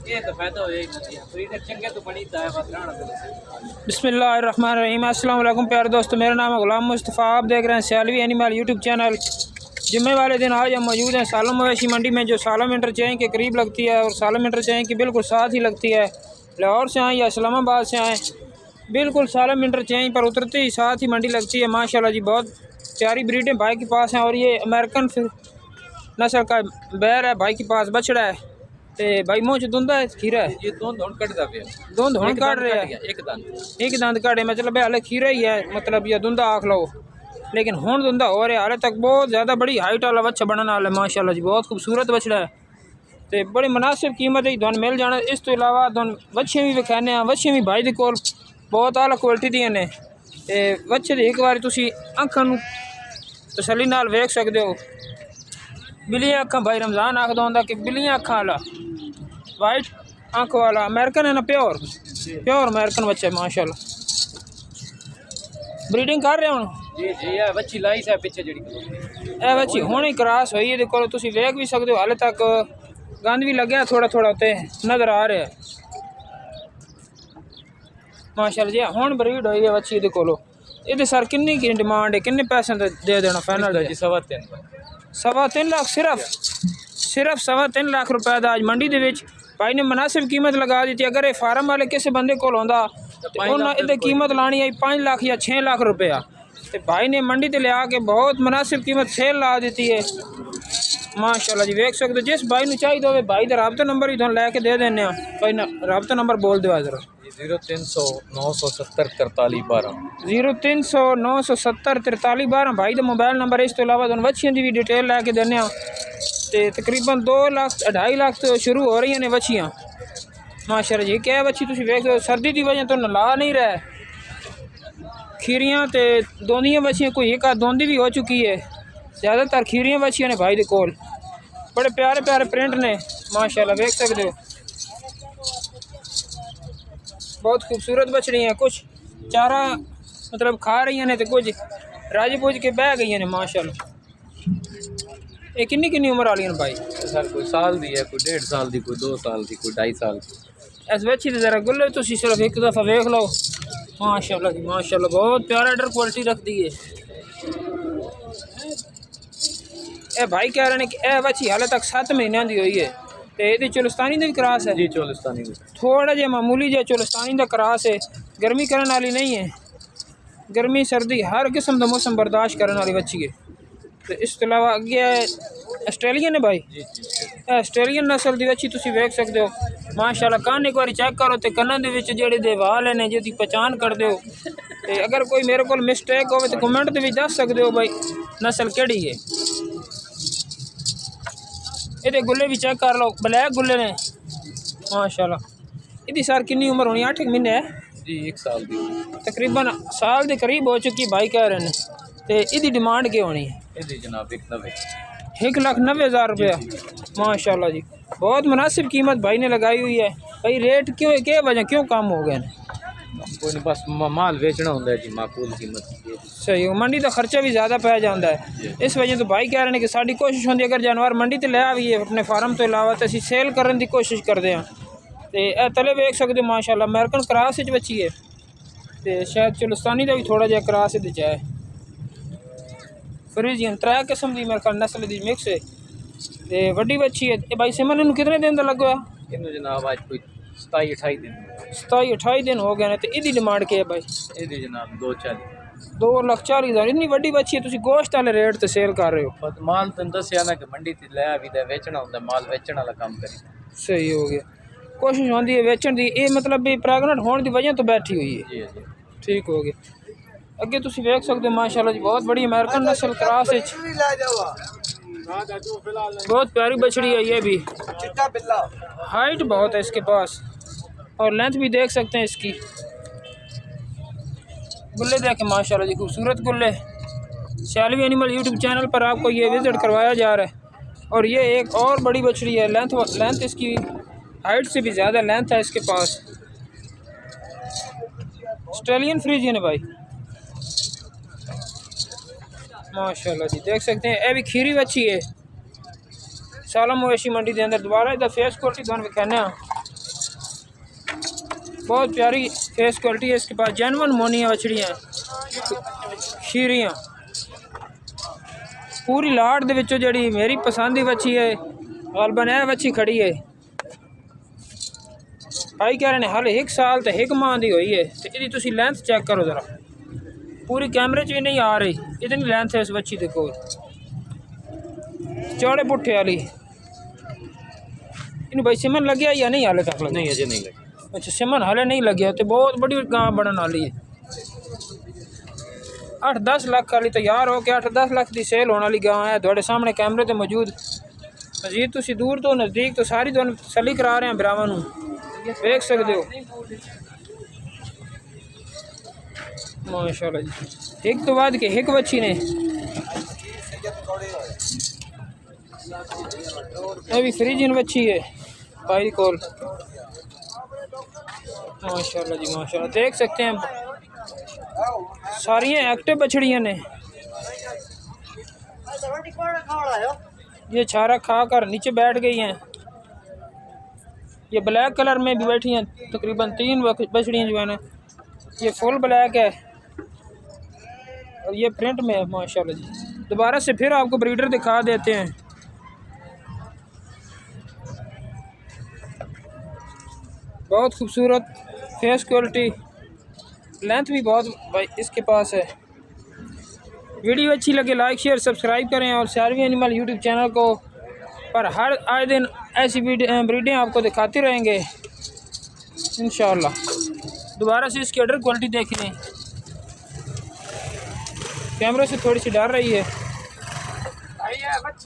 ये तो फायदा हो जाएगा ब्रीडर चंगे तो बड़ी दाए बात रहना। बिस्मिल्लाहिर्रहमानिर्रहीम। अस्सलाम वालेकुम प्यारे दोस्तों, मेरा नाम है गुलाम मुस्तफ़ा। आप देख रहे हैं सियालवी एनिमल यूट्यूब चैनल। जुम्मे वाले दिन आज हम मौजूद हैं सालम मवेशी मंडी में, जो सालम इंटरचेंज के करीब लगती है और सालम इंटरचेंज के बिल्कुल साथ ही लगती है। लाहौर से आएँ या इस्लामाबाद से आएँ, बिल्कुल सालम इंटरचेंज पर उतरते ही साथ ही मंडी लगती है। माशाल्लाह जी, बहुत प्यारी ब्रीडें भाई के पास हैं। और ये अमेरिकन नस्ल का बैर है भाई के पास, बछड़ा है। तो भाई मुँह च दुंदा है, खीरा है। ये दोनों धोन कटदा पे दोनों धोन काट रहे हैं, एक दंद काटे मतलब हाले खीरा ही है, मतलब या दुंदा आख लो, लेकिन हुण दुंदा हो रहा है। हाले तक बहुत ज़्यादा बड़ी हाइट वाला बच्चा बनने वाला है। माशाल्लाह जी, बहुत खूबसूरत बछड़ा है तो बड़ी मुनासिब कीमत ही तुहानू मिल जाना। इस तो इलावा तुहानू बच्चे भी विखाने हैं। बच्चे भी भाई दे कोल बहुत आला क्वालिटी दी ने। बच्चे दे एक बार तुसी अखां नू तसल्ली नाल वेख सकदे हो। बिल्लियाँ अखां भाई रमज़ान आखदा होंदा कि बिल्लियाँ अखां वाला वाइट आँख वाला अमेरिकन है ना, प्योर अमेरिकन बच्चा है। माशाल्लाह ब्रीडिंग कर रहे हो जी जी। ये बच्ची लाई से पीछे जड़ी ए बच्ची हुणे क्रॉस हुई है। देखो तुसी वेख भी सकते हो, हाले तक गंद भी लग्या थोड़ा थोड़ा उत्ते नज़र आ रहा है। माशाल्लाह जी, हुण ब्रीड हुई है बच्ची दे कोलो। इहदे सर किन्नी की डिमांड है, किन्ने पैसे दे देना फाइनल? जी 3.5 लाख सिर्फ 3.5 लाख रुपए दा आज मंडी दे विच भाई ने मुनासिब कीमत लगा दी थी। अगर ये फार्म वाले किसी बंदे को होंदा तो उन्हें इहदी कीमत लानी आई 5 लाख या 6 लाख रुपया। तो भाई ने मंडी ते लिया के बहुत मुनासिब कीमत सेल ला दी है। माशाल्लाह जी, वेख सकते हो। जिस भाई नू चाहिए हो भाई का राबता नंबर भी तुहानू लैके दे देने। भाई ना राबता नंबर बोल दो जरा। 0300 970 43 12 0300 970 43 12 भाई का मोबाइल नंबर है। इस तो इलावा तुहानू बच्चियों की भी डिटेल लैके देने। तो तकरीबन 2 लाख 2.5 लाख तो शुरू हो रही ने बच्चियाँ। माशाल्लाह जी, क्या बच्ची तुम वेख लो, सर्दी की वजह तो नला नहीं रहा। खीरियाँ तो दोंदियाँ बच्चियाँ, कोई एक आध दोंदी भी हो चुकी है। ज़्यादातर खीरियाँ बच्चियाँ ने भाई दे कोल। बड़े प्यारे प्यारे प्रिंट ने माशाल्लाह, वेख सकते हो। बहुत खूबसूरत बछड़ी हैं। कुछ चारा मतलब खा रही हैं तो कुछ राजी पूज के बह गई हैं माशाल्लाह। ये किन्नी किन्नी उम्र वाली भाई? सर कोई साल दी है, कोई 1.5 साल दी, कोई 2 साल दी, कोई 2.5 साल की। इस बच्ची तो जरा गुल्ले तुम सिर्फ एक दफ़ा वेख लो। माशाल्लाह जी माशाल्लाह, बहुत प्यारा डर क्वालिटी रख दी है। ए भाई कह रहे हैं कि ए बच्ची हाले तक 7 महीनों की हुई है। तो ये चोलिस्तानी का भी क्रॉस है? जी चोलिस्तानी थोड़ा जहा मामूली जहा चोलिस्तानी का क्रॉस है। गर्मी करने वाली नहीं है, गर्मी सर्दी हर किस्म का मौसम बर्दाश्त करने वाली बच्ची है। तो इस अलावा अगे आस्ट्रेलियन है भाई, आस्ट्रेलियन नस्ल की बच्ची तुम वेख सकते हो। माशाल्लाह कान एक बार चेक करो तो कन्ना के जेडे वाल ने जिसकी पहचान कर दो। तो अगर कोई मेरे को मिसटेक हो तो कमेंट के दस सकते हो भाई नस्ल केड़ी है। ये गुल्ले भी चेक कर लो, ब्लैक गुल्ले ने माशाल्लाह। इसकी सर कितनी उम्र होनी? 8 महीने है जी, 1 साल दी, तकरीबन साल के करीब हो चुकी भाई कह रहे हैं। तो इसकी डिमांड क्या होनी है? जनाब 1,90,000 रुपया। माशाल्लाह जी, बहुत मुनासिब कीमत भाई ने लगाई हुई है। भाई रेट क्यों, क्या वजह क्यों कम हो गए? कोई नहीं, बस माल बेचना होता है जी, माकूल कीमत। सही हो, मंडी का खर्चा भी ज़्यादा पै जाता है। इस वजह तो भाई कह रहे हैं कि साड़ी कोशिश होती है अगर जानवर मंडी तो ले आइए अपने फार्म तो इलावा तो असीं सेल करने की कोशिश करते हैं। तो तले वेख सकते हो माशाल्लाह, अमेरिकन क्रॉस बची है। तो शायद चोलिस्तानी का भी थोड़ा जहा क्रॉस है। फ्रीजियन 3 किस्म की मेरे ख्याल नस्ल की मिक्स है। तो वड्डी बच्ची है। ये भाई सिमन इन्हू कितने दिन का लगा? इन्हू जनाब आज कोई 27-28 दिन 27-28 दिन हो गए हैं। तो इसकी डिमांड क्या है भाई? ये जनाब 240 2,40,000। इतनी वड्डी बच्ची है, तुम गोश्त वाले रेट से सेल कर रहे हो? बस माल तुम दसिया ना कि मंडी से लिया भी बेचना होंगे, माल बेचने वाला काम करी। सही हो गया, कोशिश होती है बेचने की। ये मतलब भी प्रेगनेंट होने की वजह तो बैठी हुई है। जी जी, ठीक हो गया। अगे तुम वेख सकते हो माशाल्लाह जी, बहुत बड़ी अमेरिकन नस्ल क्रॉस है। बहुत प्यारी बछड़ी है ये भी। हाइट बहुत है इसके पास और लेंथ भी देख सकते हैं इसकी। गुल्ले देखें माशाल्लाह जी, खूबसूरत गुल्ले। सियालवी एनिमल यूट्यूब चैनल पर आपको ये विज़िट करवाया जा रहा है। और ये एक और बड़ी बछड़ी है, लेंथ इसकी हाइट से भी ज़्यादा लेंथ है इसके पास। ऑस्ट्रेलियन फ्रीजियन है भाई माशाल्लाह जी, देख सकते हैं। ये भी खीरी बच्ची है। साला मवेशी मंडी के अंदर दोबारा इसका फेस क्वालिटी तुहानू विखाने। बहुत प्यारी फेस क्वालिटी है इसके पास। जेनवन मोनिया बछड़ियाँ खीरियाँ पूरी लाट दे विचों जड़ी मेरी पसंद की बच्ची है गालबन है बच्ची खड़ी है। भाई कह रहे हैं हाले 1 साल तो 1 माह की हुई है। तो यदि तुसी लेंथ चेक करो ज़रा, पूरी कैमरे च भी नहीं आ रही इतनी लेंथ है इस बच्ची के कोल। चौड़े पुट्ठे वाली इन भाई सिमन लगे या नहीं हाले तक? नहीं अजे नहीं लगे। अच्छा सिमन हाले नहीं लगे तो बहुत बड़ी गां बनने वाली है। 8-10 लाख वाली तैयार हो के 8-10 लाख की सेल होने वाली गां है थोड़े सामने कैमरे तो मौजूद। मजीद तुसी दूर तो नज़दीक तो सारी तुहानू तसल्ली करा रहे हैं भरावां नू, देख सकते हो माशाल्लाह जी। एक तो बाद के एक बच्ची ने ये भी फ्रीजिन बच्ची है भाई कोल माशाल्लाह जी माशाल्लाह। देख सकते हैं सारी एक्टिव बछड़ियाँ ने। ये छारा खा कर नीचे बैठ गई हैं। ये ब्लैक कलर में भी बैठी हैं तकरीबन 3 बछड़ियाँ जो है ना। ये फुल ब्लैक है और ये प्रिंट में है माशाल्लाह जी। दोबारा से फिर आपको ब्रीडर दिखा देते हैं। बहुत खूबसूरत फेस क्वालिटी, लेंथ भी बहुत भाई इसके पास है। वीडियो अच्छी लगे लाइक शेयर सब्सक्राइब करें और सार्वी एनिमल यूट्यूब चैनल को पर हर आए दिन ऐसी ब्रीडें आपको दिखाते रहेंगे इंशाअल्लाह। दोबारा से इसकी अडर क्वालिटी देख लें, कैमरे से थोड़ी सी डर रही है।